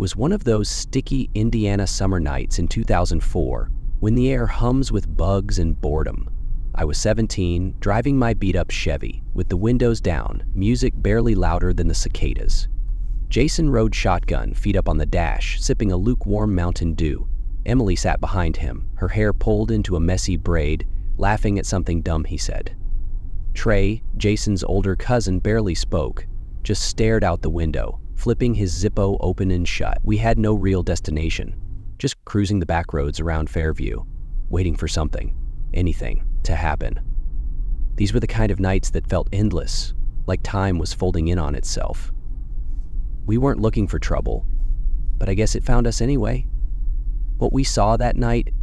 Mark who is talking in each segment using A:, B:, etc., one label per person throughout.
A: was one of those sticky Indiana summer nights in 2004 when the air hums with bugs and boredom. I was 17, driving my beat-up Chevy, with the windows down, music barely louder than the cicadas. Jason rode shotgun, feet up on the dash, sipping a lukewarm Mountain Dew. Emily sat behind him, her hair pulled into a messy braid, laughing at something dumb he said. Trey, Jason's older cousin, barely spoke, just stared out the window, flipping his Zippo open and shut. We had no real destination, just cruising the back roads around Fairview, waiting for something, anything, to happen. These were the kind of nights that felt endless, like time was folding in on itself. We weren't looking for trouble, but I guess it found us anyway. What we saw that night,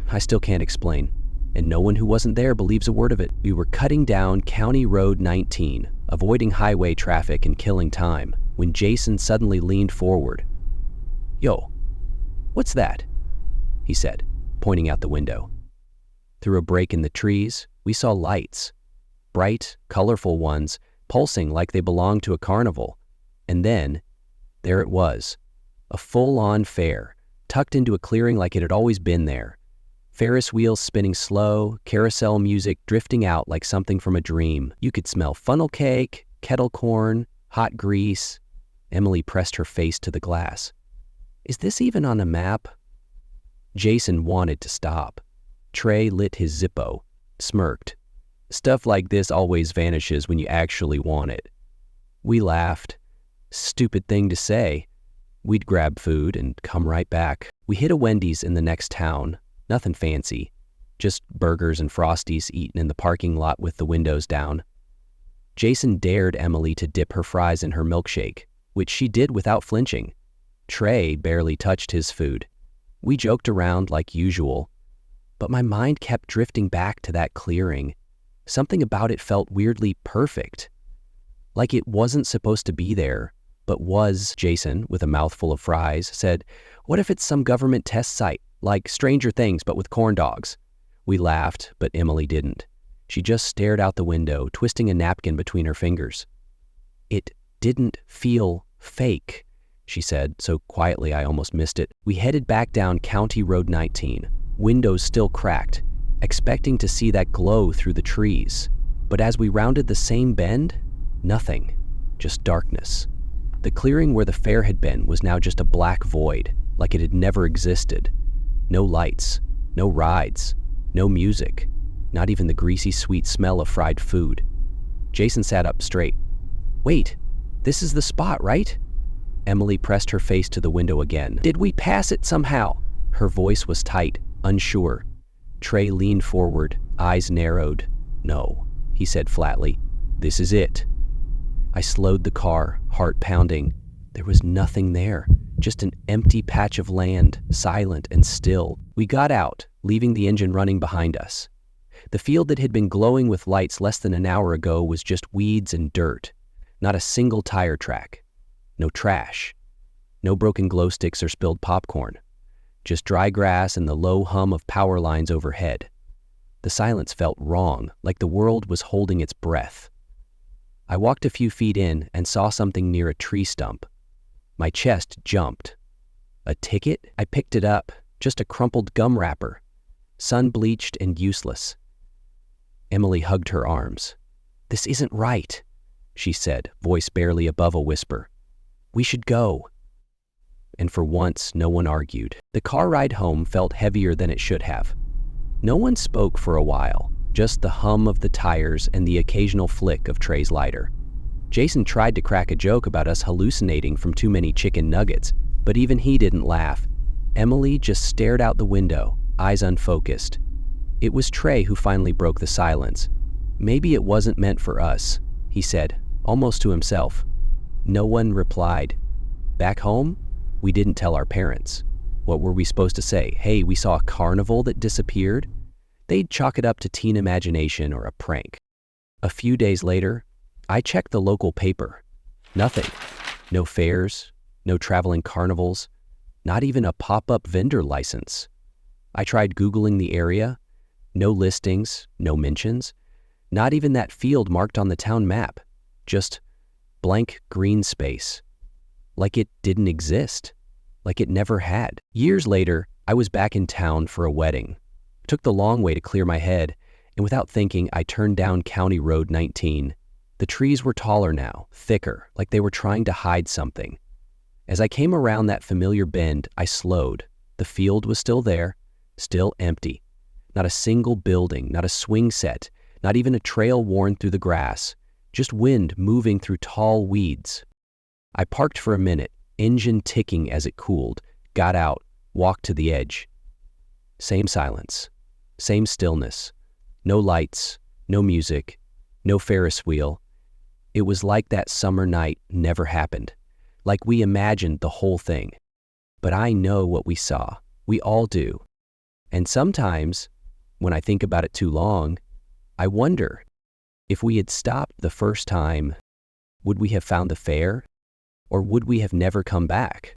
A: I still can't explain, and no one who wasn't there believes a word of it. We were cutting down County Road 19, avoiding highway traffic and killing time, when Jason suddenly leaned forward. "Yo, what's that?" he said, pointing out the window. Through a break in the trees, we saw lights, bright, colorful ones, pulsing like they belonged to a carnival. And then, there it was, a full-on fair, tucked into a clearing like it had always been there. Ferris wheels spinning slow, carousel music drifting out like something from a dream. You could smell funnel cake, kettle corn, hot grease. Emily pressed her face to the glass. "Is this even on a map?" Jason wanted to stop. Trey lit his Zippo, smirked. "Stuff like this always vanishes when you actually want it." We laughed. Stupid thing to say. We'd grab food and come right back. We hit a Wendy's in the next town. Nothing fancy. Just burgers and Frosties eaten in the parking lot with the windows down. Jason dared Emily to dip her fries in her milkshake, which she did without flinching. Trey barely touched his food. We joked around like usual, but my mind kept drifting back to that clearing. Something about it felt weirdly perfect. Like it wasn't supposed to be there, but was. Jason, with a mouthful of fries, said, "What if it's some government test site, like Stranger Things but with corn dogs?" We laughed, but Emily didn't. She just stared out the window, twisting a napkin between her fingers. "It didn't feel fake," she said, so quietly I almost missed it. We headed back down County Road 19, windows still cracked, expecting to see that glow through the trees. But as we rounded the same bend, nothing, just darkness. The clearing where the fair had been was now just a black void, like it had never existed. No lights, no rides, no music, not even the greasy, sweet smell of fried food. Jason sat up straight. "Wait, this is the spot, right?" Emily pressed her face to the window again. "Did we pass it somehow?" Her voice was tight, unsure. Trey leaned forward, eyes narrowed. "No," he said flatly. "This is it." I slowed the car, heart pounding. There was nothing there, just an empty patch of land, silent and still. We got out, leaving the engine running behind us. The field that had been glowing with lights less than an hour ago was just weeds and dirt. Not a single tire track. No trash. No broken glow sticks or spilled popcorn. Just dry grass and the low hum of power lines overhead. The silence felt wrong, like the world was holding its breath. I walked a few feet in and saw something near a tree stump. My chest jumped. A ticket? I picked it up, just a crumpled gum wrapper, sun-bleached and useless. Emily hugged her arms. "This isn't right," she said, voice barely above a whisper. "We should go." And for once, no one argued. The car ride home felt heavier than it should have. No one spoke for a while, just the hum of the tires and the occasional flick of Trey's lighter. Jason tried to crack a joke about us hallucinating from too many chicken nuggets, but even he didn't laugh. Emily just stared out the window, eyes unfocused. It was Trey who finally broke the silence. "Maybe it wasn't meant for us," he said, almost to himself. No one replied. Back home, we didn't tell our parents. What were we supposed to say? Hey, we saw a carnival that disappeared? They'd chalk it up to teen imagination or a prank. A few days later, I checked the local paper. Nothing. No fairs, no traveling carnivals, not even a pop-up vendor license. I tried Googling the area. No listings, no mentions, not even that field marked on the town map. Just blank green space. like it didn't exist, like it never had. Years later, I was back in town for a wedding. Took the long way to clear my head, and without thinking, I turned down County Road 19. The trees were taller now, thicker, like they were trying to hide something. As I came around that familiar bend, I slowed. The field was still there, still empty. Not a single building, not a swing set, not even a trail worn through the grass, just wind moving through tall weeds. I parked for a minute, engine ticking as it cooled, got out, walked to the edge. Same silence, same stillness. No lights, no music, no Ferris wheel. It was like that summer night never happened, like we imagined the whole thing. But I know what we saw. We all do. And sometimes, when I think about it too long, I wonder, if we had stopped the first time, would we have found the fair? Or would we have never come back?